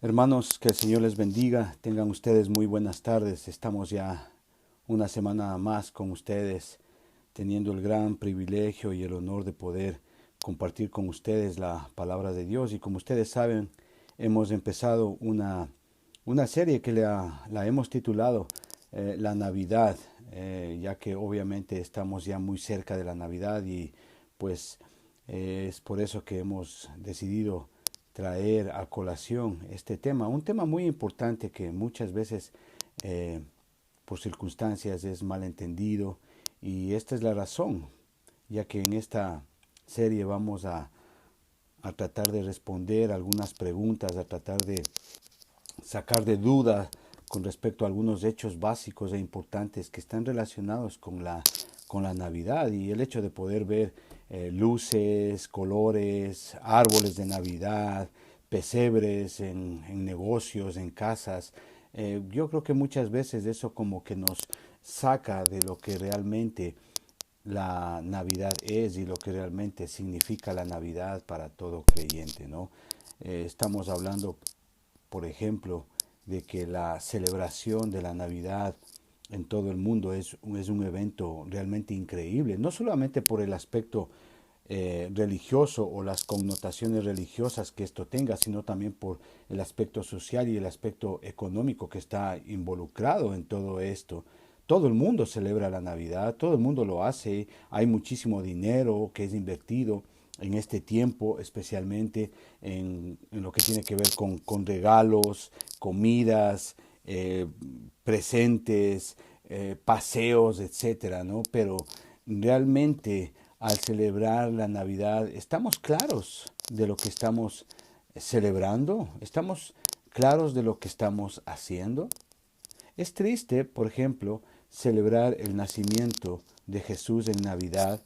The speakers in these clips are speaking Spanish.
Hermanos, que el Señor les bendiga. Tengan ustedes muy buenas tardes. Estamos ya una semana más con ustedes, teniendo el gran privilegio y el honor de poder compartir con ustedes la palabra de Dios. Y como ustedes saben, hemos empezado una serie que la hemos titulado La Navidad, ya que obviamente estamos ya muy cerca de la Navidad y pues es por eso que hemos decidido traer a colación este tema, un tema muy importante que muchas veces por circunstancias es malentendido, y esta es la razón, ya que en esta serie vamos a tratar de responder algunas preguntas, a tratar de sacar de duda con respecto a algunos hechos básicos e importantes que están relacionados con la Navidad, y el hecho de poder ver luces, colores, árboles de Navidad, pesebres en negocios, en casas. Yo creo que muchas veces eso como que nos saca de lo que realmente la Navidad es y lo que realmente significa la Navidad para todo creyente, ¿no? Estamos hablando, por ejemplo, de que la celebración de la Navidad en todo el mundo es un evento realmente increíble, no solamente por el aspecto religioso o las connotaciones religiosas que esto tenga, sino también por el aspecto social y el aspecto económico que está involucrado en todo esto. Todo el mundo celebra la Navidad, todo el mundo lo hace, hay muchísimo dinero que es invertido en este tiempo, especialmente en lo que tiene que ver con regalos, comidas, presentes, paseos, etcétera, ¿no? Pero realmente al celebrar la Navidad estamos claros de lo que estamos celebrando, estamos claros de lo que estamos haciendo. Es triste, por ejemplo, celebrar el nacimiento de Jesús en Navidad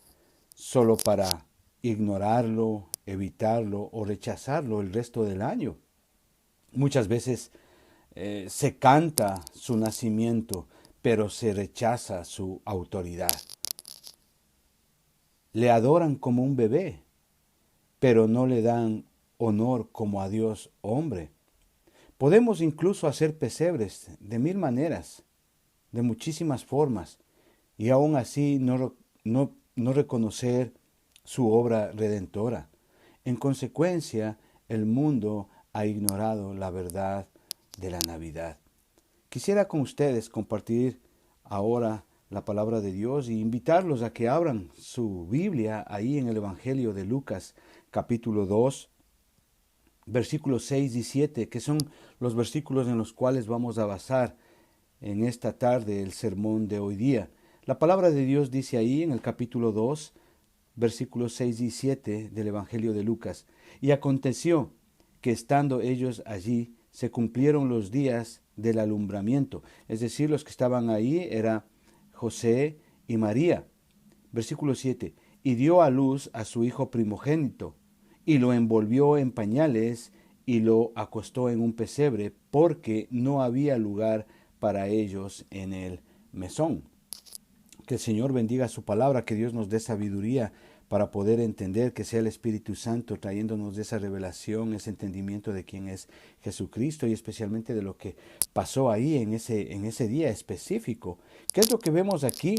solo para ignorarlo, evitarlo o rechazarlo el resto del año. Muchas veces se canta su nacimiento, pero se rechaza su autoridad. Le adoran como un bebé, pero no le dan honor como a Dios hombre. Podemos incluso hacer pesebres de mil maneras, de muchísimas formas, y aún así no reconocer su obra redentora. En consecuencia, el mundo ha ignorado la verdad de la Navidad. Quisiera con ustedes compartir ahora la palabra de Dios y invitarlos a que abran su Biblia ahí en el Evangelio de Lucas, capítulo 2, versículos 6 y 7, que son los versículos en los cuales vamos a basar en esta tarde el sermón de hoy día. La palabra de Dios dice ahí en el capítulo 2, versículos 6 y 7 del Evangelio de Lucas: y aconteció que estando ellos allí, se cumplieron los días del alumbramiento. Es decir, los que estaban ahí era José y María. Versículo 7: y dio a luz a su hijo primogénito, y lo envolvió en pañales, y lo acostó en un pesebre, porque no había lugar para ellos en el mesón. Que el Señor bendiga su palabra, que Dios nos dé sabiduría para poder entender, que sea el Espíritu Santo trayéndonos esa revelación, ese entendimiento de quién es Jesucristo y especialmente de lo que pasó ahí en ese día específico. ¿Qué es lo que vemos aquí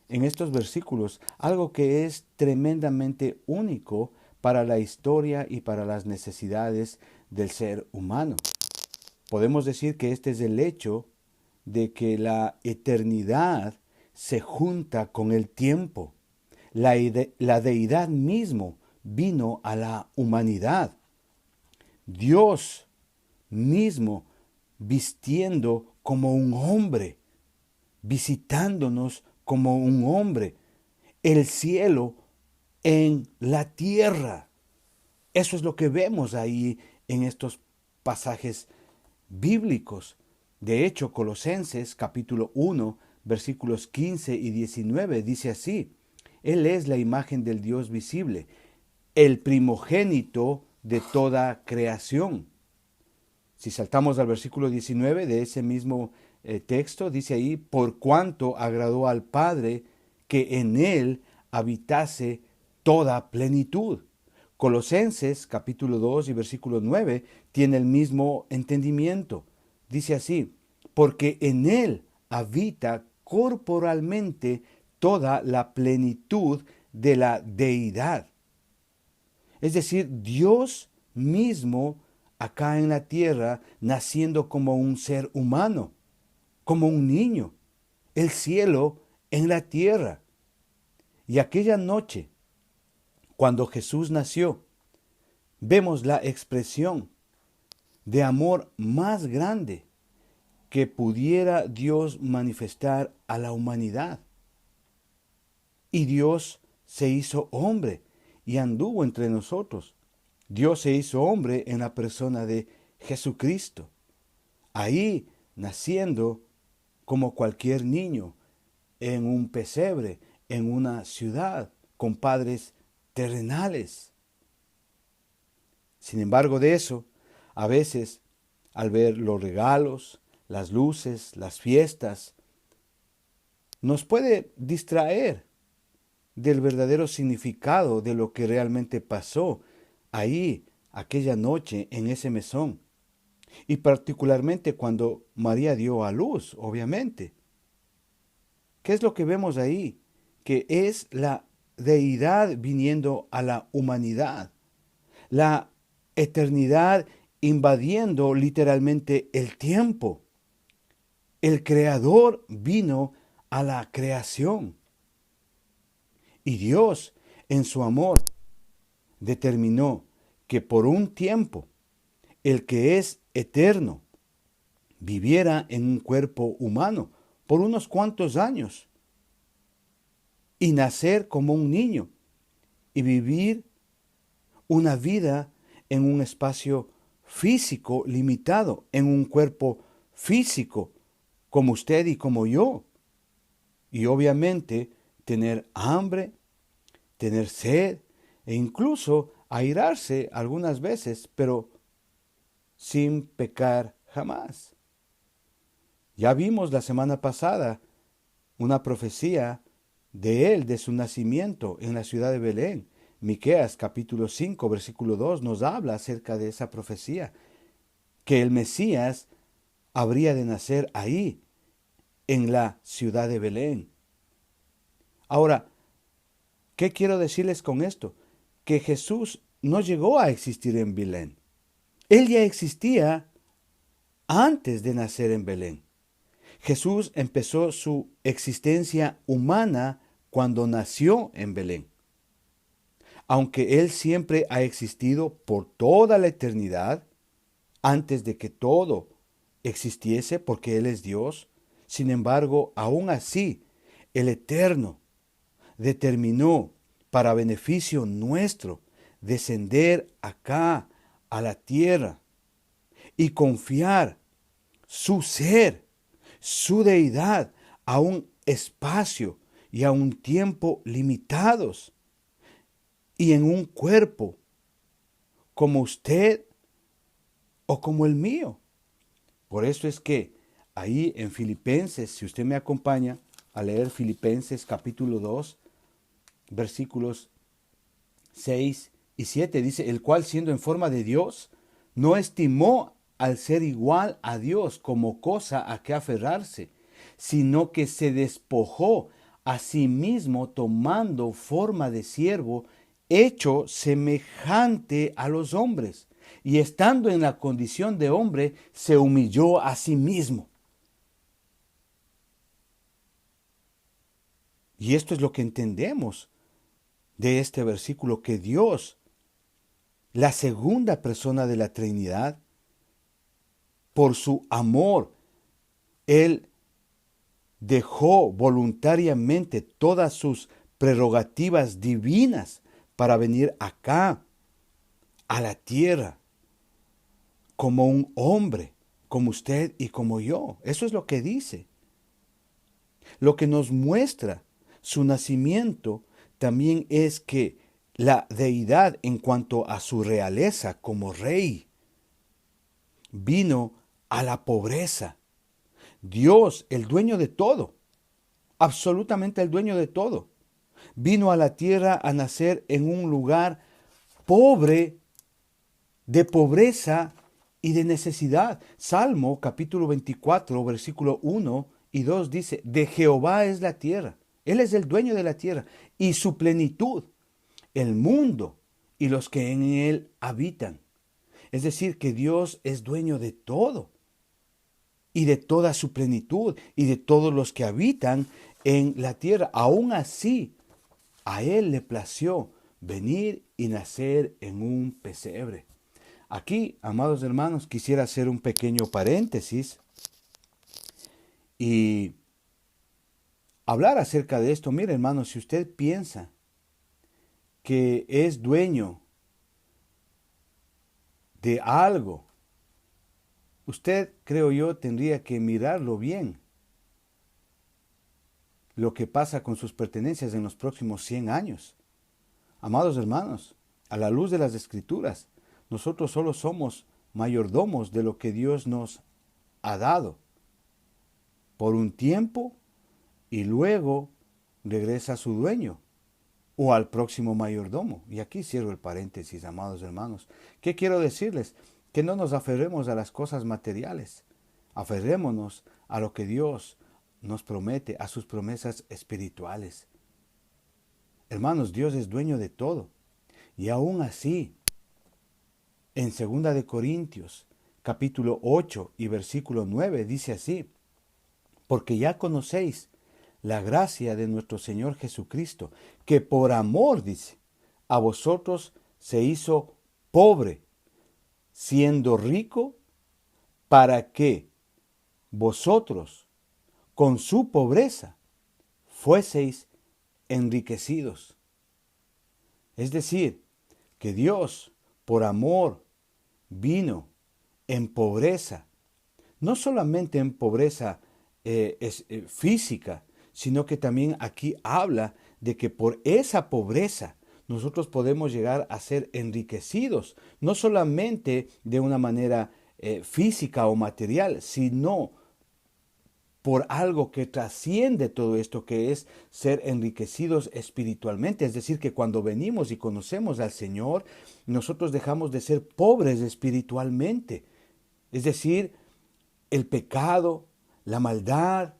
en estos versículos? Algo que es tremendamente único para la historia y para las necesidades del ser humano. Podemos decir que este es el hecho de que la eternidad se junta con el tiempo. La deidad mismo vino a la humanidad. Dios mismo vistiendo como un hombre, visitándonos como un hombre. El cielo en la tierra. Eso es lo que vemos ahí en estos pasajes bíblicos. De hecho, Colosenses capítulo 1, versículos 15 y 19 dice así: Él es la imagen del Dios visible, el primogénito de toda creación. Si saltamos al versículo 19 de ese mismo texto, dice ahí: por cuanto agradó al Padre que en él habitase toda plenitud, Colosenses capítulo 2 y versículo 9 tiene el mismo entendimiento. Dice así, porque en Él habita corporalmente toda la plenitud de la deidad. Es decir, Dios mismo acá en la tierra, naciendo como un ser humano, como un niño, el cielo en la tierra. Y aquella noche, cuando Jesús nació, vemos la expresión de amor más grande que pudiera Dios manifestar a la humanidad. Y Dios se hizo hombre y anduvo entre nosotros. Dios se hizo hombre en la persona de Jesucristo, ahí naciendo como cualquier niño, en un pesebre, en una ciudad, con padres terrenales. Sin embargo de eso, a veces, al ver los regalos, las luces, las fiestas, nos puede distraer del verdadero significado de lo que realmente pasó ahí, aquella noche, en ese mesón. Y particularmente cuando María dio a luz, obviamente. ¿Qué es lo que vemos ahí? Que es la deidad viniendo a la humanidad. La eternidad invadiendo literalmente el tiempo. El Creador vino a la creación. Y Dios, en su amor, determinó que por un tiempo el que es eterno viviera en un cuerpo humano por unos cuantos años y nacer como un niño y vivir una vida en un espacio físico limitado, en un cuerpo físico como usted y como yo. Y obviamente tener hambre, tener sed e incluso airarse algunas veces, pero sin pecar jamás. Ya vimos la semana pasada una profecía de él, de su nacimiento en la ciudad de Belén. Miqueas capítulo 5, versículo 2 nos habla acerca de esa profecía, que el Mesías habría de nacer ahí, en la ciudad de Belén. Ahora, ¿qué quiero decirles con esto? Que Jesús no llegó a existir en Belén. Él ya existía antes de nacer en Belén. Jesús empezó su existencia humana cuando nació en Belén. Aunque Él siempre ha existido por toda la eternidad, antes de que todo existiese, porque Él es Dios, sin embargo, aún así, el Eterno determinó, para beneficio nuestro, descender acá a la tierra y confiar su ser, su deidad, a un espacio y a un tiempo limitados y en un cuerpo como usted o como el mío. Por eso es que ahí en Filipenses, si usted me acompaña a leer Filipenses capítulo 2, versículos 6 y 7, dice, el cual siendo en forma de Dios, no estimó al ser igual a Dios como cosa a que aferrarse, sino que se despojó a sí mismo tomando forma de siervo, hecho semejante a los hombres, y estando en la condición de hombre, se humilló a sí mismo. Y esto es lo que entendemos de este versículo, que Dios, la segunda persona de la Trinidad, por su amor, Él dejó voluntariamente todas sus prerrogativas divinas para venir acá, a la tierra, como un hombre, como usted y como yo. Eso es lo que dice. Lo que nos muestra su nacimiento también es que la deidad, en cuanto a su realeza como rey, vino a la pobreza. Dios, el dueño de todo, absolutamente el dueño de todo, vino a la tierra a nacer en un lugar pobre, de pobreza y de necesidad. Salmo capítulo 24, versículo 1 y 2 dice, de Jehová es la tierra, Él es el dueño de la tierra y su plenitud, el mundo y los que en él habitan. Es decir, que Dios es dueño de todo y de toda su plenitud y de todos los que habitan en la tierra. Aún así, a Él le plació venir y nacer en un pesebre. Aquí, amados hermanos, quisiera hacer un pequeño paréntesis y hablar acerca de esto. Mire, hermanos, si usted piensa que es dueño de algo, usted, creo yo, tendría que mirarlo bien, lo que pasa con sus pertenencias en los próximos 100 años. Amados hermanos, a la luz de las Escrituras, nosotros solo somos mayordomos de lo que Dios nos ha dado por un tiempo y luego regresa a su dueño o al próximo mayordomo. Y aquí cierro el paréntesis, amados hermanos. ¿Qué quiero decirles? Que no nos aferremos a las cosas materiales. Aferrémonos a lo que Dios nos promete, a sus promesas espirituales. Hermanos, Dios es dueño de todo. Y aún así, en 2 de Corintios, capítulo 8 y versículo 9, dice así, porque ya conocéis la gracia de nuestro Señor Jesucristo, que por amor, dice, a vosotros se hizo pobre, siendo rico, para que vosotros, con su pobreza, fueseis enriquecidos. Es decir, que Dios, por amor, vino en pobreza, no solamente en pobreza física, sino que también aquí habla de que por esa pobreza nosotros podemos llegar a ser enriquecidos, no solamente de una manera física o material, sino por algo que trasciende todo esto, que es ser enriquecidos espiritualmente. Es decir, que cuando venimos y conocemos al Señor, nosotros dejamos de ser pobres espiritualmente. Es decir, el pecado, la maldad,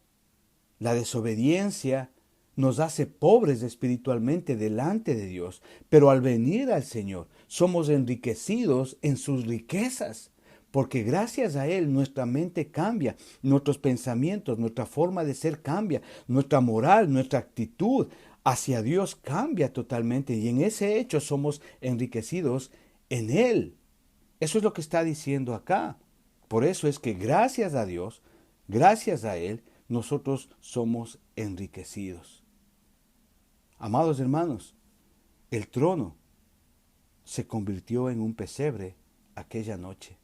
la desobediencia nos hace pobres espiritualmente delante de Dios. Pero al venir al Señor, somos enriquecidos en sus riquezas. Porque gracias a Él nuestra mente cambia, nuestros pensamientos, nuestra forma de ser cambia, nuestra moral, nuestra actitud hacia Dios cambia totalmente. Y en ese hecho somos enriquecidos en Él. Eso es lo que está diciendo acá. Por eso es que gracias a Dios, gracias a Él, nosotros somos enriquecidos. Amados hermanos, el trono se convirtió en un pesebre aquella noche.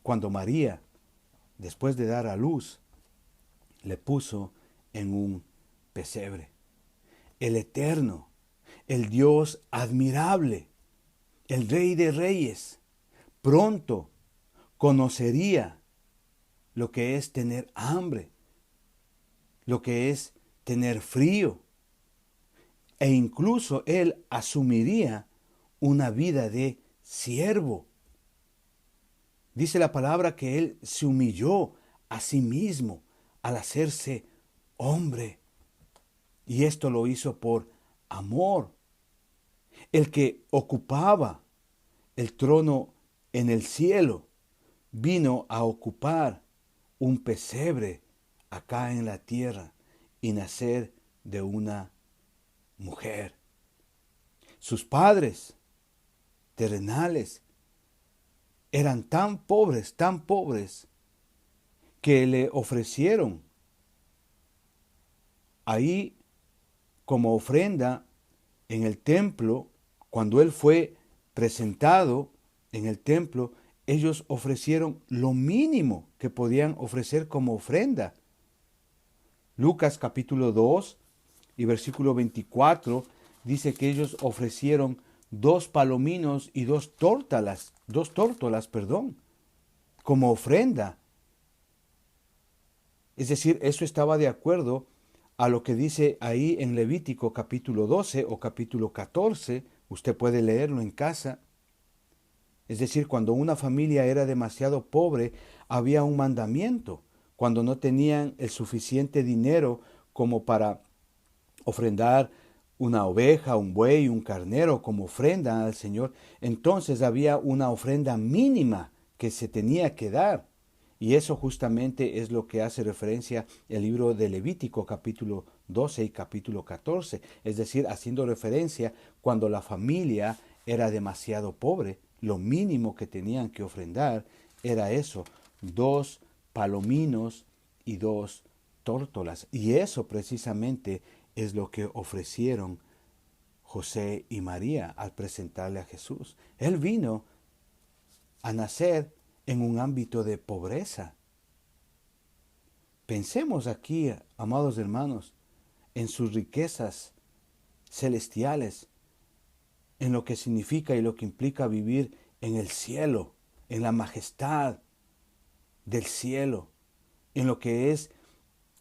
Cuando María, después de dar a luz, le puso en un pesebre. El Eterno, el Dios admirable, el Rey de Reyes, pronto conocería lo que es tener hambre, lo que es tener frío, e incluso Él asumiría una vida de siervo. Dice la palabra que Él se humilló a sí mismo al hacerse hombre. Y esto lo hizo por amor. El que ocupaba el trono en el cielo vino a ocupar un pesebre acá en la tierra y nacer de una mujer. Sus padres terrenales eran tan pobres, que le ofrecieron ahí como ofrenda en el templo. Cuando él fue presentado en el templo, ellos ofrecieron lo mínimo que podían ofrecer como ofrenda. Lucas capítulo 2 y versículo 24 dice que ellos ofrecieron 2 palominos y 2 tórtolas, como ofrenda. Es decir, eso estaba de acuerdo a lo que dice ahí en Levítico capítulo 12 o capítulo 14 Usted puede leerlo en casa. Es decir, cuando una familia era demasiado pobre, había un mandamiento. Cuando no tenían el suficiente dinero como para ofrendar una oveja, un buey, un carnero como ofrenda al Señor, entonces había una ofrenda mínima que se tenía que dar. Y eso justamente es lo que hace referencia el libro de Levítico capítulo 12 y capítulo 14, es decir, haciendo referencia cuando la familia era demasiado pobre, lo mínimo que tenían que ofrendar era eso, 2 palominos y 2 tórtolas. Y eso precisamente es lo que ofrecieron José y María al presentarle a Jesús. Él vino a nacer en un ámbito de pobreza. Pensemos aquí, amados hermanos, en sus riquezas celestiales, en lo que significa y lo que implica vivir en el cielo, en la majestad del cielo, en lo que es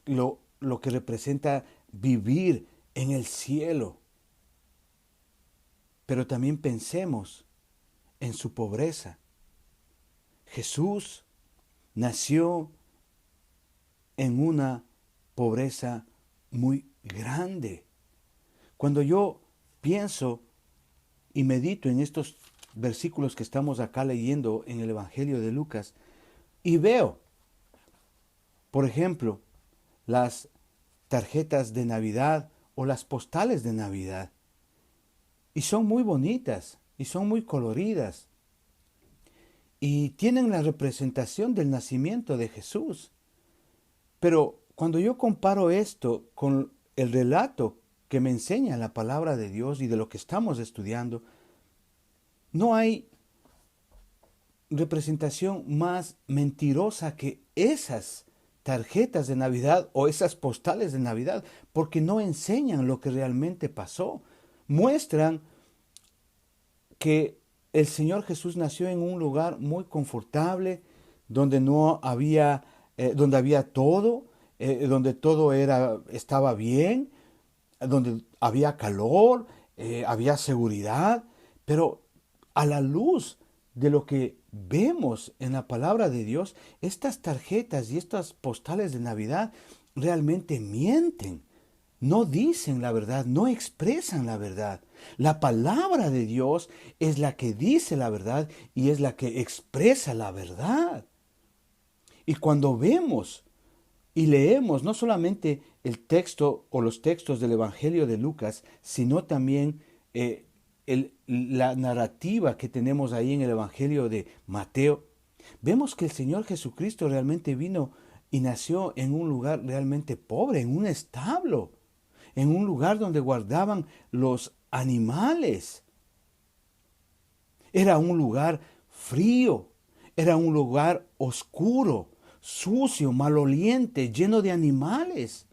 lo que representa vivir en el cielo. Pero también pensemos en su pobreza. Jesús nació en una pobreza muy grande. Cuando yo pienso y medito en estos versículos que estamos acá leyendo en el Evangelio de Lucas y veo, por ejemplo, las tarjetas de Navidad o las postales de Navidad, y son muy bonitas y son muy coloridas y tienen la representación del nacimiento de Jesús. Pero cuando yo comparo esto con el relato que me enseña la palabra de Dios y de lo que estamos estudiando, no hay representación más mentirosa que esas tarjetas de Navidad o esas postales de Navidad, porque no enseñan lo que realmente pasó. Muestran que el Señor Jesús nació en un lugar muy confortable, donde no había, donde había todo, donde todo estaba bien, donde había calor, había seguridad, pero a la luz de lo que vemos en la palabra de Dios, estas tarjetas y estas postales de Navidad realmente mienten. No dicen la verdad, no expresan la verdad. La palabra de Dios es la que dice la verdad y es la que expresa la verdad. Y cuando vemos y leemos no solamente el texto o los textos del Evangelio de Lucas, sino también la narrativa que tenemos ahí en el Evangelio de Mateo, vemos que el Señor Jesucristo realmente vino y nació en un lugar realmente pobre, en un establo, en un lugar donde guardaban los animales. Era un lugar frío, era un lugar oscuro, sucio, maloliente, lleno de animales.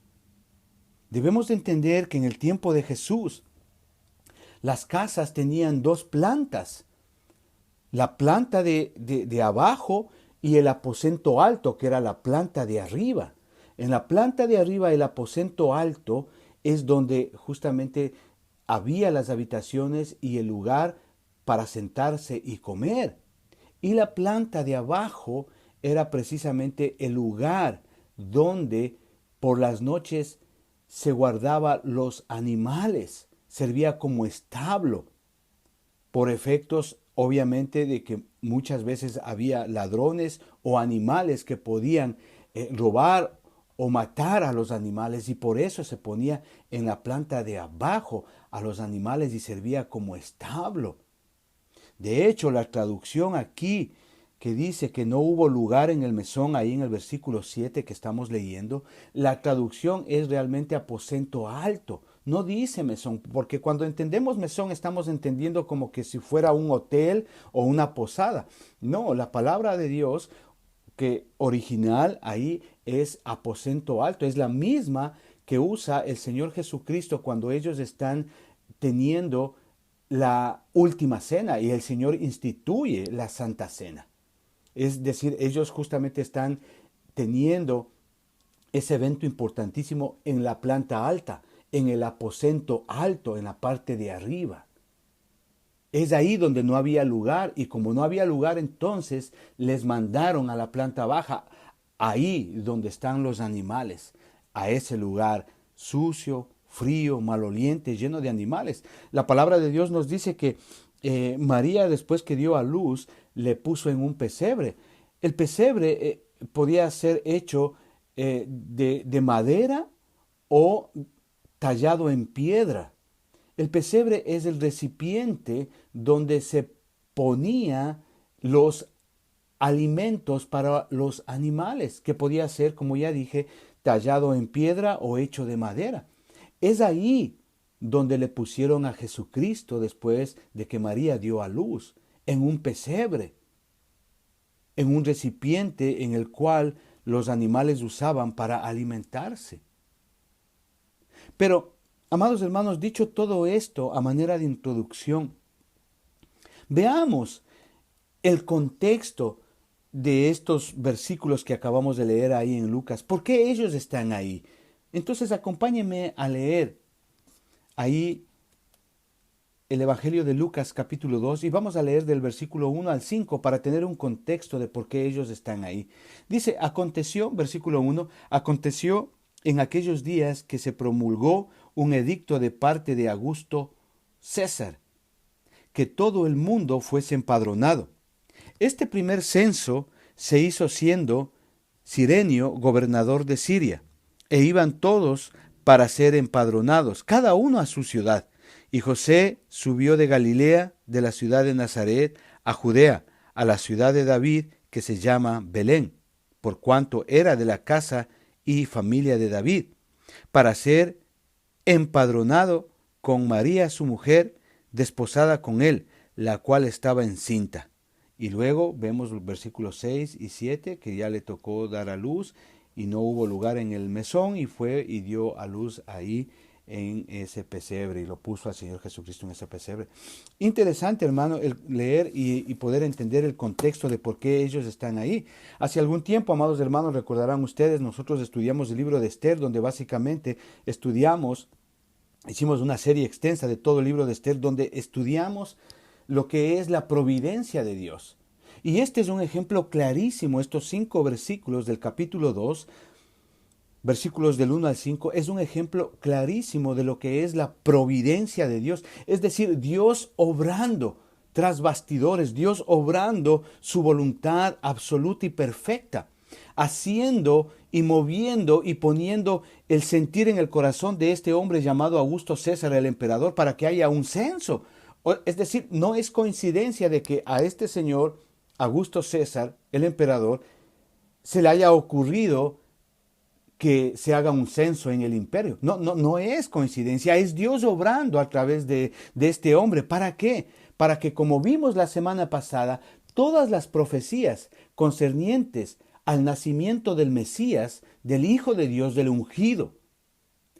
Debemos de entender que en el tiempo de Jesús, las casas tenían 2 plantas, la planta de abajo y el aposento alto, que era la planta de arriba. En la planta de arriba, el aposento alto, es donde justamente había las habitaciones y el lugar para sentarse y comer. Y la planta de abajo era precisamente el lugar donde por las noches se guardaba los animales, servía como establo, por efectos obviamente de que muchas veces había ladrones o animales que podían robar o matar a los animales, y por eso se ponía en la planta de abajo a los animales y servía como establo. De hecho, la traducción aquí que dice que no hubo lugar en el mesón, ahí en el versículo 7 que estamos leyendo, la traducción es realmente aposento alto. No dice mesón, porque cuando entendemos mesón estamos entendiendo como que si fuera un hotel o una posada. No, la palabra de Dios que original ahí es aposento alto, es la misma que usa el Señor Jesucristo cuando ellos están teniendo la última cena y el Señor instituye la Santa Cena. Es decir, ellos justamente están teniendo ese evento importantísimo en la planta alta, en el aposento alto, en la parte de arriba. Es ahí donde no había lugar, y como no había lugar, entonces les mandaron a la planta baja, ahí donde están los animales, a ese lugar sucio, frío, maloliente, lleno de animales. La palabra de Dios nos dice que María, después que dio a luz, le puso en un pesebre. El pesebre podía ser hecho de madera o tallado en piedra. El pesebre es el recipiente donde se ponía los alimentos para los animales, que podía ser, como ya dije, tallado en piedra o hecho de madera. Es ahí donde le pusieron a Jesucristo después de que María dio a luz, en un pesebre, en un recipiente en el cual los animales usaban para alimentarse. Pero, amados hermanos, dicho todo esto a manera de introducción, veamos el contexto de estos versículos que acabamos de leer ahí en Lucas. ¿Por qué ellos están ahí? Entonces acompáñenme a leer ahí el Evangelio de Lucas capítulo 2 y vamos a leer del versículo 1 al 5 para tener un contexto de por qué ellos están ahí. Dice, aconteció, versículo 1, aconteció en aquellos días que se promulgó un edicto de parte de Augusto César, que todo el mundo fuese empadronado. Este primer censo se hizo siendo Cirenio gobernador de Siria, e iban todos para ser empadronados, cada uno a su ciudad. Y José subió de Galilea, de la ciudad de Nazaret, a Judea, a la ciudad de David, que se llama Belén, por cuanto era de la casa y familia de David, para ser empadronado con María su mujer, desposada con él, la cual estaba encinta. Y luego vemos los versículos 6 y 7, que ya le tocó dar a luz y no hubo lugar en el mesón y fue y dio a luz ahí en ese pesebre y lo puso al Señor Jesucristo en ese pesebre. Interesante, hermano, el leer y poder entender el contexto de por qué ellos están ahí. Hace algún tiempo, amados hermanos, recordarán ustedes, nosotros estudiamos el libro de Esther, donde básicamente hicimos una serie extensa de todo el libro de Esther, donde estudiamos lo que es la providencia de Dios. Y este es un ejemplo clarísimo, estos 5 versículos del capítulo 2, versículos del 1 al 5, es un ejemplo clarísimo de lo que es la providencia de Dios. Es decir, Dios obrando tras bastidores, Dios obrando su voluntad absoluta y perfecta, haciendo y moviendo y poniendo el sentir en el corazón de este hombre llamado Augusto César, el emperador, para que haya un censo. Es decir, no es coincidencia de que a este señor, Augusto César, el emperador, se le haya ocurrido que se haga un censo en el imperio. No es coincidencia, es Dios obrando a través de este hombre. ¿Para qué? Para que, como vimos la semana pasada, todas las profecías concernientes al nacimiento del Mesías, del Hijo de Dios, del ungido,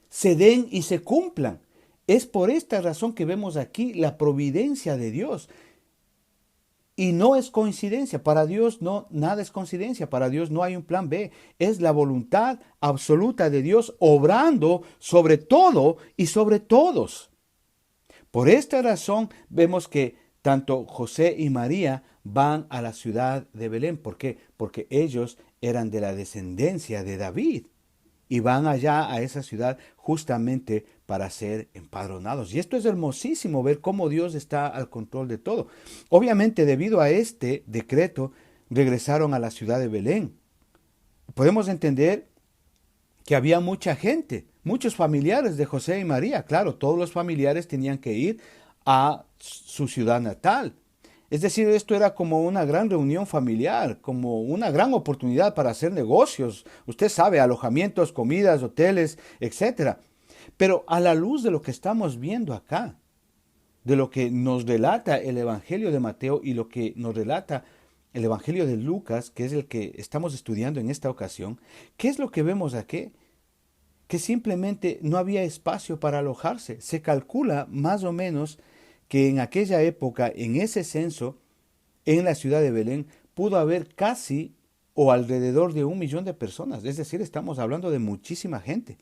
se den y se cumplan. Es por esta razón que vemos aquí la providencia de Dios. Y no es coincidencia, para Dios no, nada es coincidencia, para Dios no hay un plan B, es la voluntad absoluta de Dios obrando sobre todo y sobre todos. Por esta razón vemos que tanto José y María van a la ciudad de Belén. ¿Por qué? Porque ellos eran de la descendencia de David y van allá a esa ciudad justamente para ser empadronados. Y esto es hermosísimo, ver cómo Dios está al control de todo. Obviamente, debido a este decreto, regresaron a la ciudad de Belén. Podemos entender que había mucha gente, muchos familiares de José y María. Claro, todos los familiares tenían que ir a su ciudad natal. Es decir, esto era como una gran reunión familiar, como una gran oportunidad para hacer negocios. Usted sabe, alojamientos, comidas, hoteles, etc. Pero a la luz de lo que estamos viendo acá, de lo que nos relata el Evangelio de Mateo y lo que nos relata el Evangelio de Lucas, que es el que estamos estudiando en esta ocasión, ¿qué es lo que vemos aquí? Que simplemente no había espacio para alojarse. Se calcula más o menos que en aquella época, en ese censo, en la ciudad de Belén, pudo haber casi o alrededor de 1 millón de personas. Es decir, estamos hablando de muchísima gente.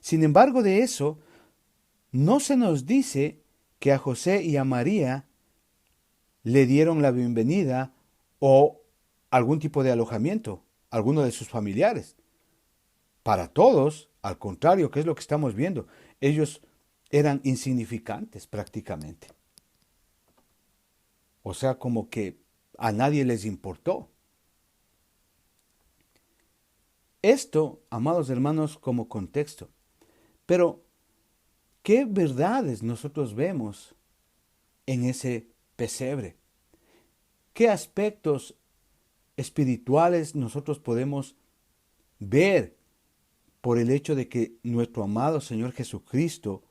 Sin embargo, de eso, no se nos dice que a José y a María le dieron la bienvenida o algún tipo de alojamiento, alguno de sus familiares. Para todos, al contrario, ¿qué es lo que estamos viendo? Ellos eran insignificantes prácticamente. O sea, como que a nadie les importó. Esto, amados hermanos, como contexto. Pero, ¿qué verdades nosotros vemos en ese pesebre? ¿Qué aspectos espirituales nosotros podemos ver por el hecho de que nuestro amado Señor Jesucristo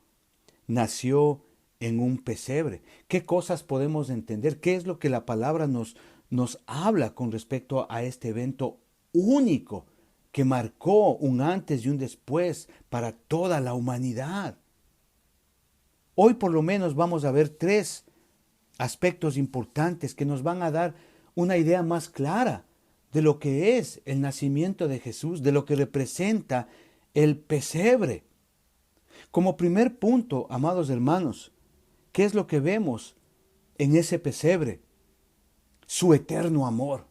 nació en un pesebre? ¿Qué cosas podemos entender? ¿Qué es lo que la palabra nos habla con respecto a este evento único que marcó un antes y un después para toda la humanidad? Hoy por lo menos vamos a ver tres aspectos importantes que nos van a dar una idea más clara de lo que es el nacimiento de Jesús, de lo que representa el pesebre. Como primer punto, amados hermanos, ¿qué es lo que vemos en ese pesebre? Su eterno amor.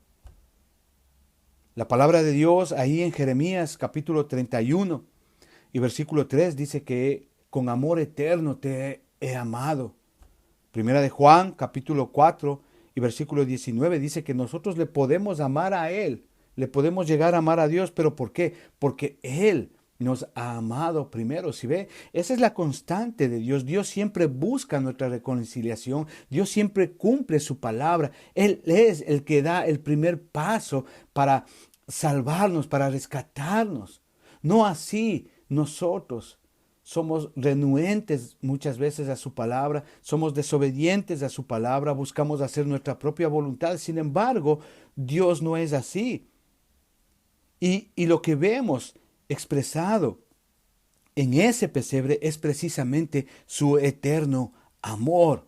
La palabra de Dios ahí en Jeremías capítulo 31 y versículo 3 dice que con amor eterno te he amado. Primera de Juan capítulo 4 y versículo 19 dice que nosotros le podemos amar a Él, le podemos llegar a amar a Dios, pero ¿por qué? Porque Él nos ha amado primero. ¿Sí ve? Esa es la constante de Dios. Dios siempre busca nuestra reconciliación. Dios siempre cumple su palabra. Él es el que da el primer paso para salvarnos, para rescatarnos. No así nosotros. Somos renuentes muchas veces a su palabra, somos desobedientes a su palabra, buscamos hacer nuestra propia voluntad. Sin embargo, Dios no es así. Y lo que vemos expresado en ese pesebre es precisamente su eterno amor.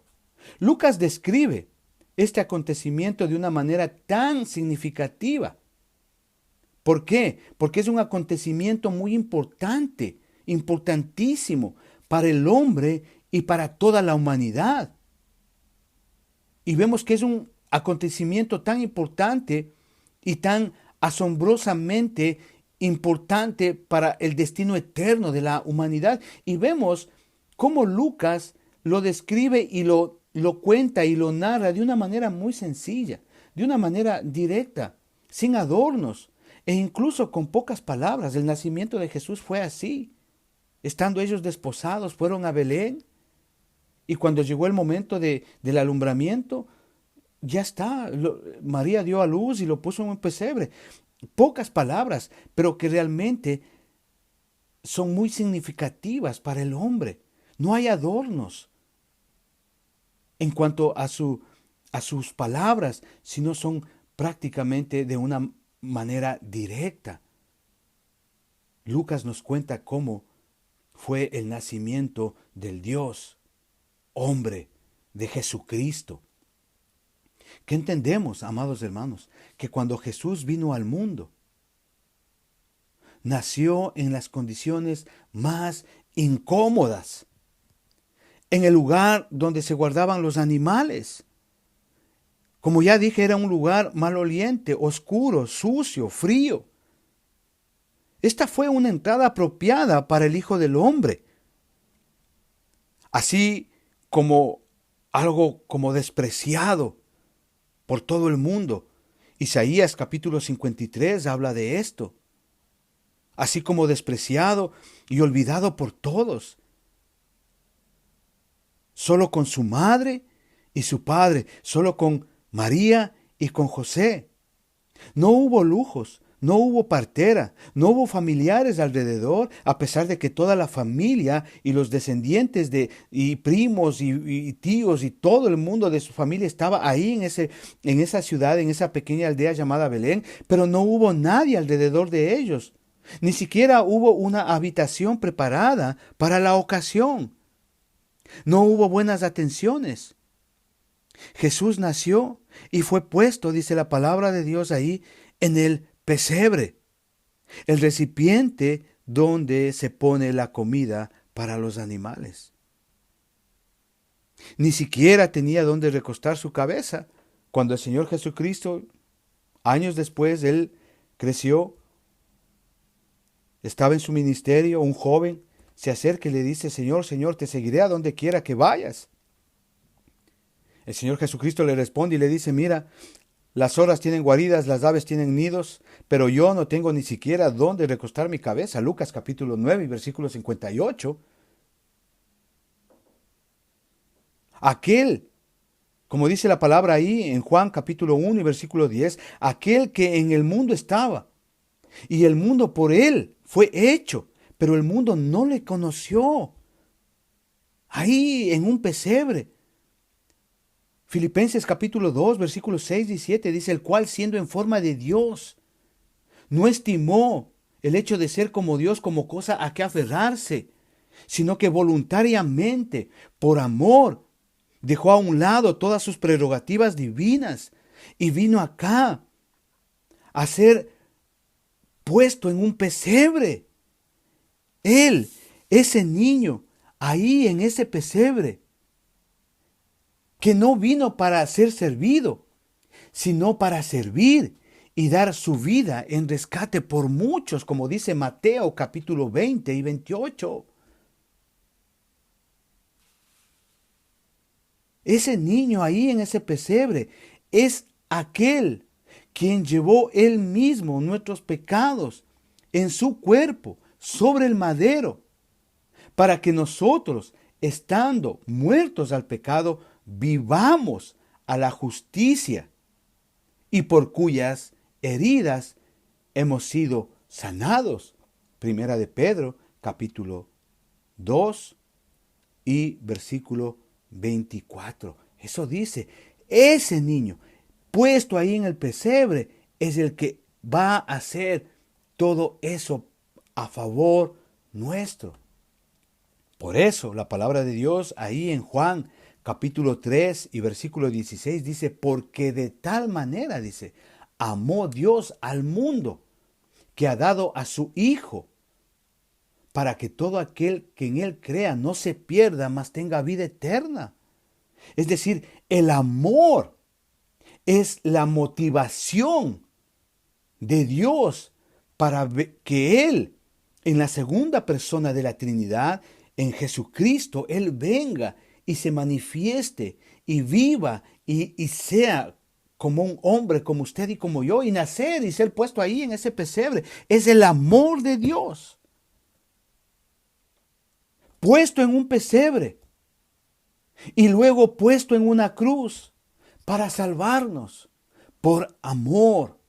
Lucas describe este acontecimiento de una manera tan significativa. ¿Por qué? Porque es un acontecimiento muy importante, importantísimo para el hombre y para toda la humanidad. Y vemos que es un acontecimiento tan importante y tan asombrosamente importante para el destino eterno de la humanidad. Y vemos cómo Lucas lo describe y lo cuenta y lo narra de una manera muy sencilla, de una manera directa, sin adornos e incluso con pocas palabras. El nacimiento de Jesús fue así. Estando ellos desposados, fueron a Belén y cuando llegó el momento del alumbramiento, ya está, María dio a luz y lo puso en un pesebre. Pocas palabras, pero que realmente son muy significativas para el hombre. No hay adornos en cuanto a sus palabras, sino son prácticamente de una manera directa. Lucas nos cuenta cómo fue el nacimiento del Dios, hombre, de Jesucristo. ¿Qué entendemos, amados hermanos? Que cuando Jesús vino al mundo, nació en las condiciones más incómodas, en el lugar donde se guardaban los animales. Como ya dije, era un lugar maloliente, oscuro, sucio, frío. Esta fue una entrada apropiada para el Hijo del Hombre. Así como algo como despreciado por todo el mundo. Isaías capítulo 53 habla de esto. Así como despreciado y olvidado por todos. Solo con su madre y su padre, solo con María y con José. No hubo lujos, no hubo partera, no hubo familiares alrededor, a pesar de que toda la familia y los descendientes y primos y tíos y todo el mundo de su familia estaba ahí en esa ciudad, en esa pequeña aldea llamada Belén, pero no hubo nadie alrededor de ellos. Ni siquiera hubo una habitación preparada para la ocasión. No hubo buenas atenciones. Jesús nació y fue puesto, dice la palabra de Dios ahí, en el pesebre, el recipiente donde se pone la comida para los animales. Ni siquiera tenía dónde recostar su cabeza. Cuando el Señor Jesucristo, años después, Él creció, estaba en su ministerio, un joven se acerca y le dice: Señor, Señor, te seguiré a donde quiera que vayas. El Señor Jesucristo le responde y le dice: mira, las zorras tienen guaridas, las aves tienen nidos, pero yo no tengo ni siquiera dónde recostar mi cabeza. Lucas capítulo 9, versículo 58. Aquel, como dice la palabra ahí en Juan capítulo 1 y versículo 10, aquel que en el mundo estaba, y el mundo por él fue hecho, pero el mundo no le conoció. Ahí en un pesebre. Filipenses capítulo 2, versículos 6 y 7 dice: el cual, siendo en forma de Dios, no estimó el hecho de ser como Dios como cosa a que aferrarse, sino que voluntariamente, por amor, dejó a un lado todas sus prerrogativas divinas y vino acá a ser puesto en un pesebre. Él, ese niño, ahí en ese pesebre, que no vino para ser servido, sino para servir y dar su vida en rescate por muchos, como dice Mateo capítulo 20 y 28. Ese niño ahí en ese pesebre es aquel quien llevó él mismo nuestros pecados en su cuerpo sobre el madero, para que nosotros, estando muertos al pecado, vivamos a la justicia, y por cuyas heridas hemos sido sanados. Primera de Pedro, capítulo 2 y versículo 24. Eso dice, ese niño puesto ahí en el pesebre es el que va a hacer todo eso a favor nuestro. Por eso la palabra de Dios ahí en Juan capítulo 3 y versículo 16 dice: porque de tal manera, dice, amó Dios al mundo, que ha dado a su Hijo, para que todo aquel que en Él crea no se pierda, mas tenga vida eterna. Es decir, el amor es la motivación de Dios para que Él, en la segunda persona de la Trinidad, en Jesucristo, Él venga y se manifieste y viva y sea como un hombre, como usted y como yo, y nacer y ser puesto ahí en ese pesebre. Es el amor de Dios puesto en un pesebre y luego puesto en una cruz para salvarnos por amor.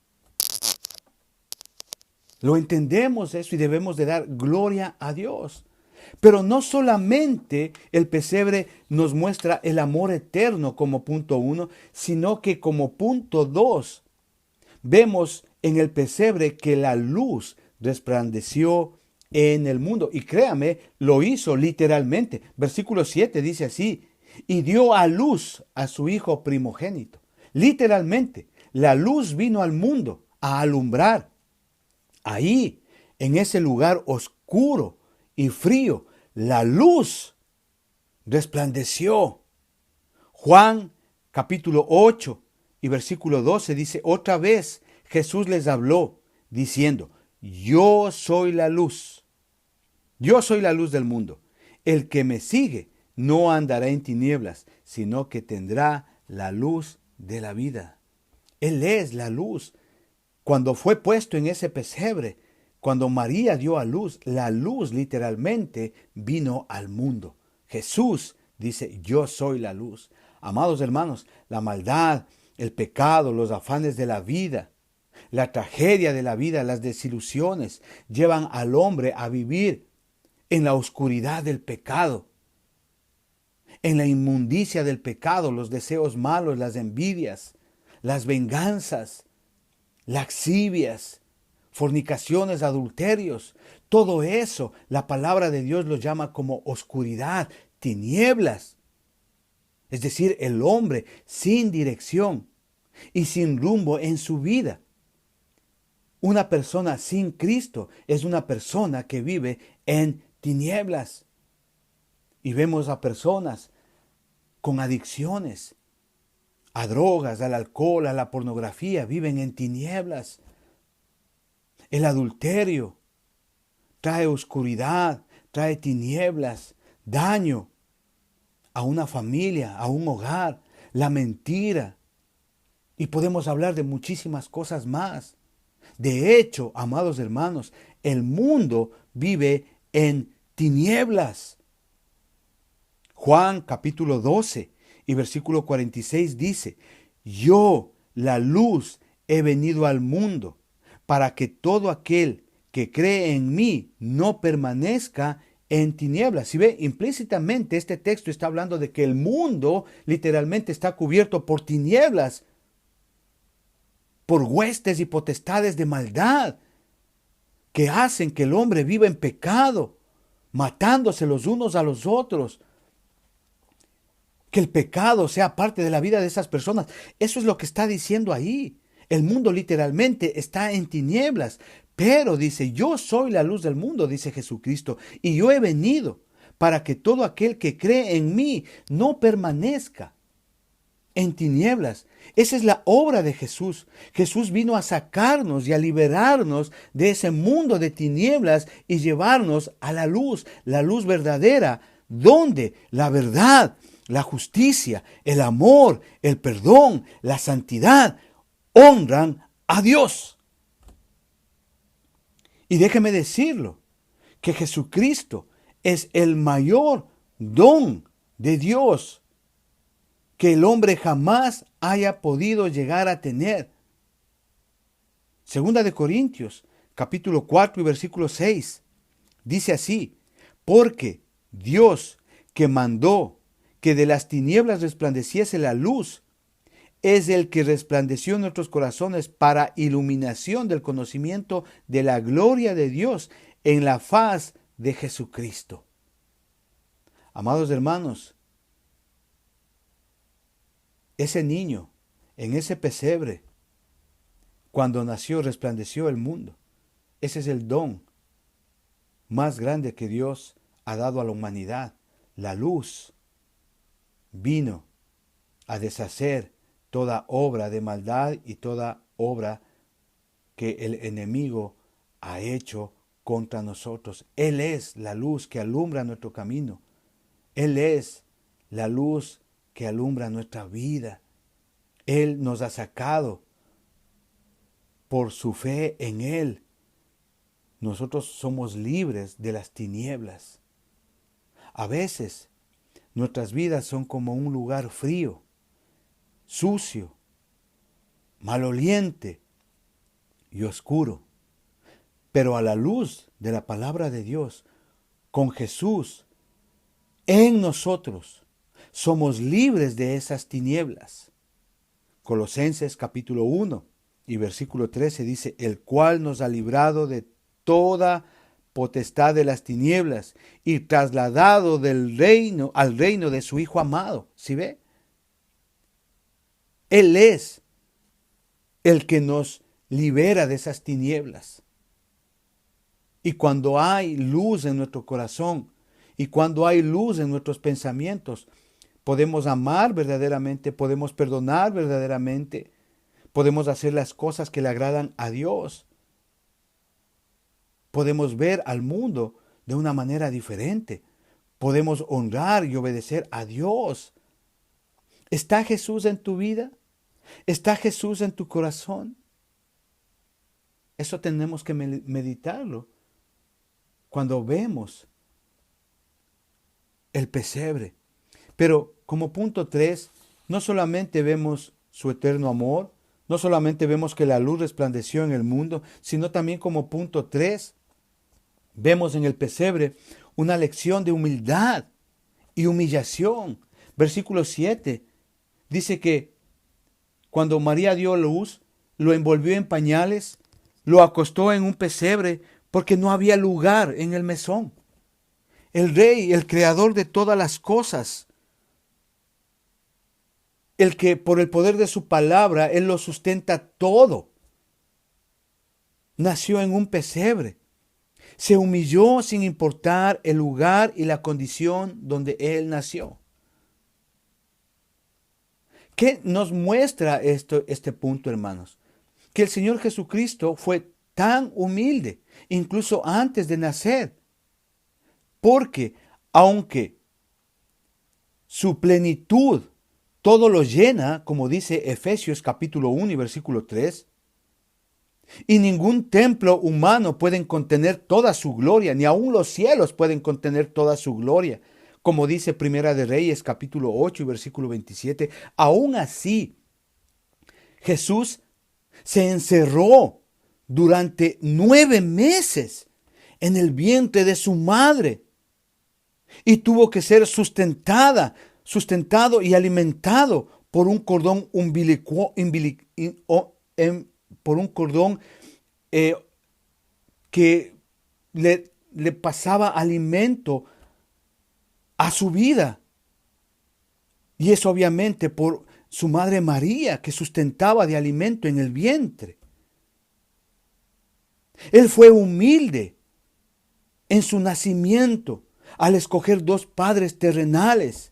Lo entendemos eso y debemos de dar gloria a Dios. Pero no solamente el pesebre nos muestra el amor eterno como punto 1, sino que como punto 2 vemos en el pesebre que la luz resplandeció en el mundo. Y créame, lo hizo literalmente. Versículo 7 dice así: y dio a luz a su hijo primogénito. Literalmente, la luz vino al mundo a alumbrar. Ahí, en ese lugar oscuro y frío, la luz resplandeció. Juan capítulo 8 y versículo 12 dice: otra vez Jesús les habló diciendo: yo soy la luz. Yo soy la luz del mundo. El que me sigue no andará en tinieblas, sino que tendrá la luz de la vida. Él es la luz. Cuando fue puesto en ese pesebre, cuando María dio a luz, la luz literalmente vino al mundo. Jesús dice: yo soy la luz. Amados hermanos, la maldad, el pecado, los afanes de la vida, la tragedia de la vida, las desilusiones, llevan al hombre a vivir en la oscuridad del pecado, en la inmundicia del pecado, los deseos malos, las envidias, las venganzas, laxivias, fornicaciones, adulterios. Todo eso, la palabra de Dios lo llama como oscuridad, tinieblas. Es decir, el hombre sin dirección y sin rumbo en su vida. Una persona sin Cristo es una persona que vive en tinieblas. Y vemos a personas con adicciones a drogas, al alcohol, a la pornografía, viven en tinieblas. El adulterio trae oscuridad, trae tinieblas, daño a una familia, a un hogar, la mentira. Y podemos hablar de muchísimas cosas más. De hecho, amados hermanos, el mundo vive en tinieblas. Juan capítulo 12 y versículo 46 dice: yo, la luz, he venido al mundo para que todo aquel que cree en mí no permanezca en tinieblas. Si ve, implícitamente este texto está hablando de que el mundo literalmente está cubierto por tinieblas, por huestes y potestades de maldad que hacen que el hombre viva en pecado, matándose los unos a los otros. Que el pecado sea parte de la vida de esas personas. Eso es lo que está diciendo ahí. El mundo literalmente está en tinieblas. Pero dice, yo soy la luz del mundo, dice Jesucristo, y yo he venido para que todo aquel que cree en mí no permanezca en tinieblas. Esa es la obra de Jesús. Jesús vino a sacarnos y a liberarnos de ese mundo de tinieblas y llevarnos a la luz verdadera, donde la verdad, la justicia, el amor, el perdón, la santidad honran a Dios. Y déjeme decirlo, que Jesucristo es el mayor don de Dios que el hombre jamás haya podido llegar a tener. Segunda de Corintios, capítulo 4 y versículo 6, dice así: porque Dios, que mandó que de las tinieblas resplandeciese la luz, es el que resplandeció en nuestros corazones para iluminación del conocimiento de la gloria de Dios en la faz de Jesucristo. Amados hermanos, ese niño en ese pesebre, cuando nació, resplandeció el mundo. Ese es el don más grande que Dios ha dado a la humanidad. La luz vino a deshacer toda obra de maldad y toda obra que el enemigo ha hecho contra nosotros. Él es la luz que alumbra nuestro camino. Él es la luz que alumbra nuestra vida. Él nos ha sacado por su fe en Él. Nosotros somos libres de las tinieblas. A veces nuestras vidas son como un lugar frío, sucio, maloliente y oscuro. Pero a la luz de la palabra de Dios, con Jesús en nosotros, somos libres de esas tinieblas. Colosenses capítulo 1 y versículo 13 dice: el cual nos ha librado de toda potestad de las tinieblas y trasladado del reino al reino de su Hijo amado. ¿Sí ve? Él es el que nos libera de esas tinieblas. Y cuando hay luz en nuestro corazón y cuando hay luz en nuestros pensamientos, podemos amar verdaderamente, podemos perdonar verdaderamente, podemos hacer las cosas que le agradan a Dios. Podemos ver al mundo de una manera diferente. Podemos honrar y obedecer a Dios. ¿Está Jesús en tu vida? ¿Está Jesús en tu corazón? Eso tenemos que meditarlo cuando vemos el pesebre. Pero como punto 3, no solamente vemos su eterno amor, no solamente vemos que la luz resplandeció en el mundo, sino también como punto 3, vemos en el pesebre una lección de humildad y humillación. Versículo 7 dice que cuando María dio luz, lo envolvió en pañales, lo acostó en un pesebre porque no había lugar en el mesón. El Rey, el Creador de todas las cosas, el que por el poder de su palabra, Él lo sustenta todo, nació en un pesebre. Se humilló sin importar el lugar y la condición donde Él nació. ¿Qué nos muestra este punto, hermanos? Que el Señor Jesucristo fue tan humilde, incluso antes de nacer, porque aunque su plenitud todo lo llena, como dice Efesios capítulo 1 y versículo 3, y ningún templo humano puede contener toda su gloria, ni aun los cielos pueden contener toda su gloria, como dice Primera de Reyes capítulo 8 y versículo 27. Aún así, Jesús se encerró durante 9 meses en el vientre de su madre y tuvo que ser sustentado y alimentado por un cordón por un cordón que le pasaba alimento a su vida. Y es obviamente por su madre María, que sustentaba de alimento en el vientre. Él fue humilde en su nacimiento al escoger 2 padres terrenales,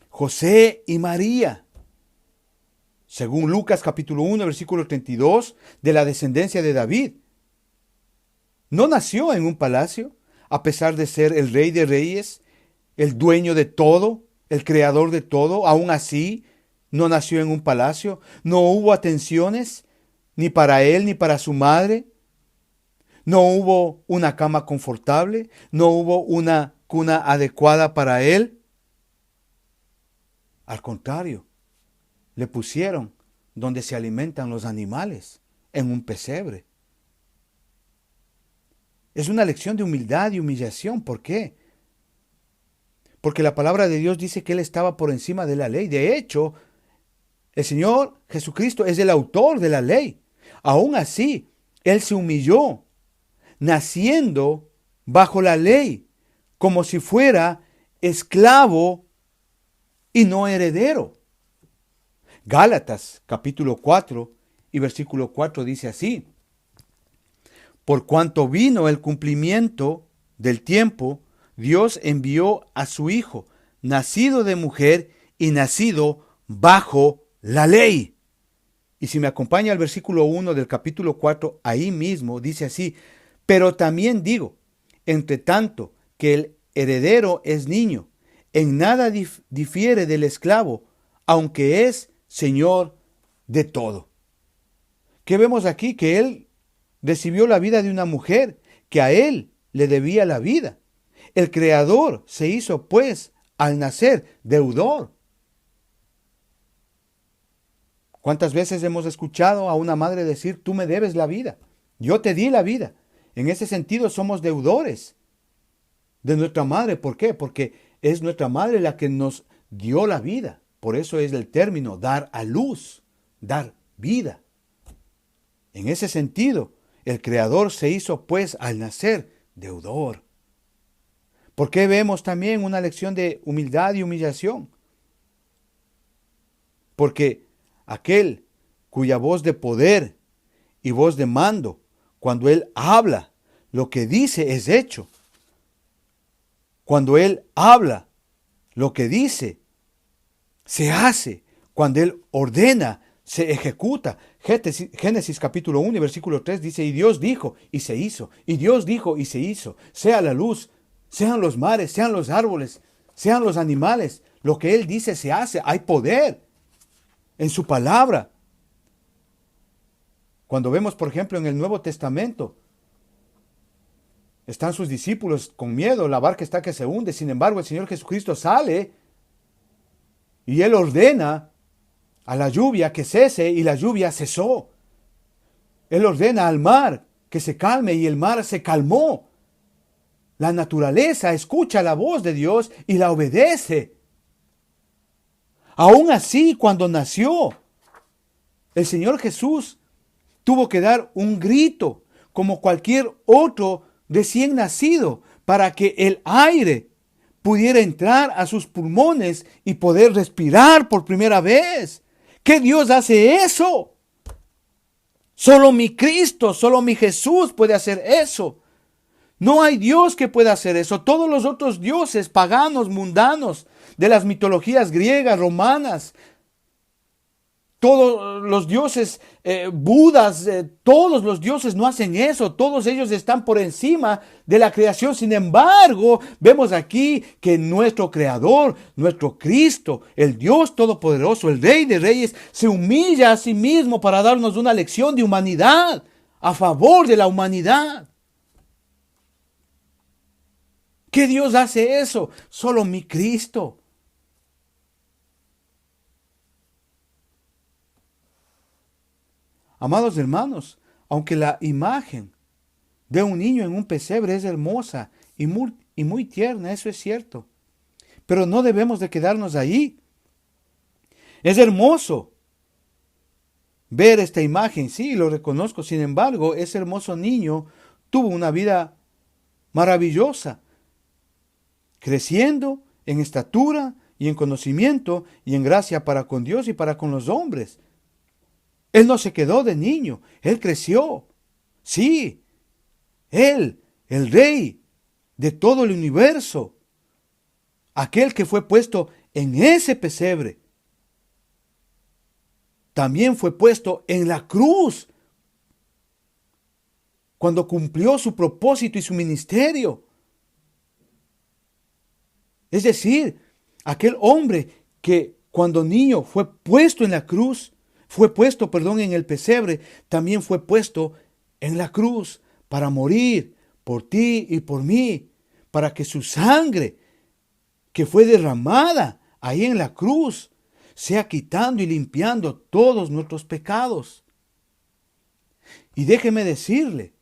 José y María. Según Lucas capítulo 1, versículo 32, de la descendencia de David. No nació en un palacio, a pesar de ser el rey de reyes, el dueño de todo, el creador de todo. Aún así, no nació en un palacio. No hubo atenciones, ni para él ni para su madre. No hubo una cama confortable. No hubo una cuna adecuada para él. Al contrario, le pusieron donde se alimentan los animales, en un pesebre. Es una lección de humildad y humillación. ¿Por qué? Porque la palabra de Dios dice que Él estaba por encima de la ley. De hecho, el Señor Jesucristo es el autor de la ley. Aún así, Él se humilló, naciendo bajo la ley, como si fuera esclavo y no heredero. Gálatas capítulo 4 y versículo 4 dice así: por cuanto vino el cumplimiento del tiempo, Dios envió a su Hijo, nacido de mujer y nacido bajo la ley. Y si me acompaña al versículo 1 del capítulo 4, ahí mismo dice así: pero también digo, entre tanto que el heredero es niño, en nada difiere del esclavo, aunque es Señor de todo. ¿Qué vemos aquí? Que Él recibió la vida de una mujer que a Él le debía la vida. El Creador se hizo, pues, al nacer, deudor. ¿Cuántas veces hemos escuchado a una madre decir: tú me debes la vida, yo te di la vida? En ese sentido somos deudores de nuestra madre. ¿Por qué? Porque es nuestra madre la que nos dio la vida. Por eso es el término dar a luz, dar vida. En ese sentido, el Creador se hizo, pues, al nacer, deudor. ¿Por qué vemos también una lección de humildad y humillación? Porque aquel cuya voz de poder y voz de mando, cuando Él habla, lo que dice es hecho. Cuando Él habla, lo que dice se hace. Cuando Él ordena, se ejecuta. Génesis capítulo 1 y versículo 3 dice: y Dios dijo y se hizo. Y Dios dijo y se hizo. Sea la luz, sean los mares, sean los árboles, sean los animales. Lo que Él dice se hace. Hay poder en su palabra. Cuando vemos, por ejemplo, en el Nuevo Testamento, están sus discípulos con miedo, la barca está que se hunde. Sin embargo, el Señor Jesucristo sale y Él ordena a la lluvia que cese, y la lluvia cesó. Él ordena al mar que se calme, y el mar se calmó. La naturaleza escucha la voz de Dios y la obedece. Aún así, cuando nació, el Señor Jesús tuvo que dar un grito, como cualquier otro recién nacido, para que el aire pudiera entrar a sus pulmones y poder respirar por primera vez. ¿Qué Dios hace eso? Solo mi Cristo, solo mi Jesús puede hacer eso. No hay Dios que pueda hacer eso. Todos los otros dioses paganos, mundanos, de las mitologías griegas, romanas, todos los dioses, Budas, todos los dioses no hacen eso. Todos ellos están por encima de la creación. Sin embargo, vemos aquí que nuestro Creador, nuestro Cristo, el Dios Todopoderoso, el Rey de Reyes, se humilla a sí mismo para darnos una lección de humanidad, a favor de la humanidad. ¿Qué Dios hace eso? Solo mi Cristo. Amados hermanos, aunque la imagen de un niño en un pesebre es hermosa y muy tierna, eso es cierto, pero no debemos de quedarnos ahí. Es hermoso ver esta imagen, sí, lo reconozco. Sin embargo, ese hermoso niño tuvo una vida maravillosa, creciendo en estatura y en conocimiento y en gracia para con Dios y para con los hombres. Él no se quedó de niño, él creció. Sí, él, el rey de todo el universo, aquel que fue puesto en ese pesebre, también fue puesto en la cruz cuando cumplió su propósito y su ministerio. Es decir, aquel hombre que cuando niño fue puesto en la cruz, en el pesebre, también fue puesto en la cruz para morir por ti y por mí, para que su sangre que fue derramada ahí en la cruz sea quitando y limpiando todos nuestros pecados. Y déjeme decirle,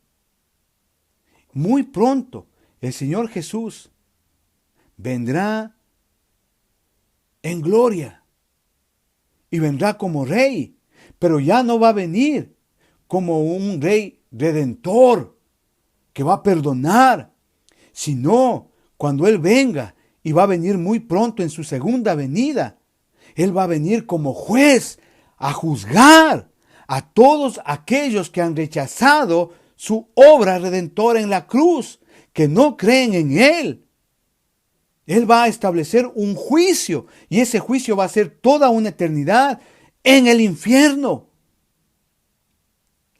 muy pronto el Señor Jesús vendrá en gloria y vendrá como rey, pero ya no va a venir como un rey redentor que va a perdonar, sino cuando Él venga, y va a venir muy pronto en su segunda venida, Él va a venir como juez a juzgar a todos aquellos que han rechazado su obra redentora en la cruz, que no creen en Él. Él va a establecer un juicio, y ese juicio va a ser toda una eternidad en el infierno,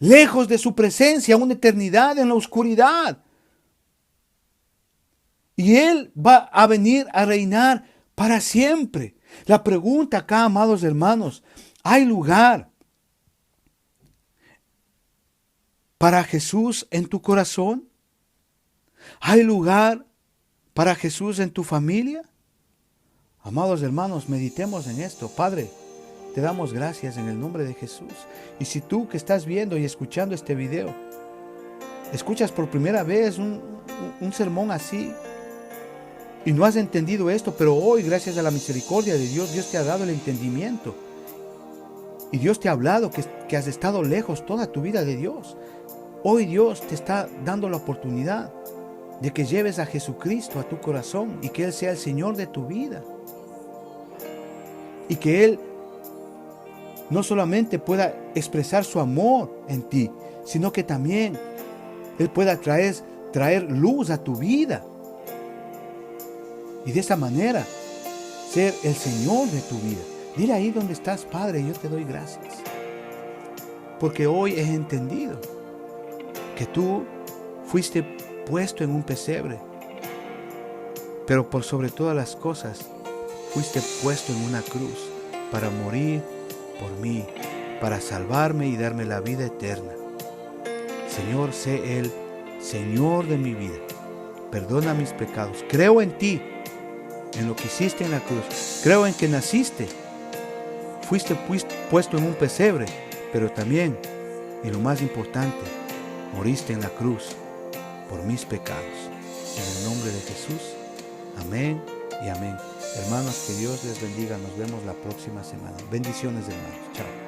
lejos de su presencia, una eternidad en la oscuridad. Y Él va a venir a reinar para siempre. La pregunta acá, amados hermanos, ¿hay lugar para Jesús en tu corazón? ¿Hay lugar para Jesús en tu familia? Amados hermanos, meditemos en esto. Padre, te damos gracias en el nombre de Jesús. Y si tú que estás viendo y escuchando este video, escuchas por primera vez un sermón así, y no has entendido esto, pero hoy, gracias a la misericordia de Dios, Dios te ha dado el entendimiento. Y Dios te ha hablado que has estado lejos toda tu vida de Dios. Hoy Dios te está dando la oportunidad de que lleves a Jesucristo a tu corazón y que Él sea el Señor de tu vida. Y que Él no solamente pueda expresar su amor en ti, sino que también Él pueda traer luz a tu vida. Y de esa manera ser el Señor de tu vida. Dile ahí donde estás: Padre, yo te doy gracias, porque hoy he entendido que tú fuiste puesto en un pesebre, pero por sobre todas las cosas fuiste puesto en una cruz para morir por mí, para salvarme y darme la vida eterna. Señor, sé el Señor de mi vida. Perdona mis pecados. Creo en ti, en lo que hiciste en la cruz. Creo en que naciste, fuiste puesto en un pesebre, pero también, y lo más importante, moriste en la cruz por mis pecados. En el nombre de Jesús, amén y amén. Hermanos, que Dios les bendiga. Nos vemos la próxima semana. Bendiciones, hermanos. Chao.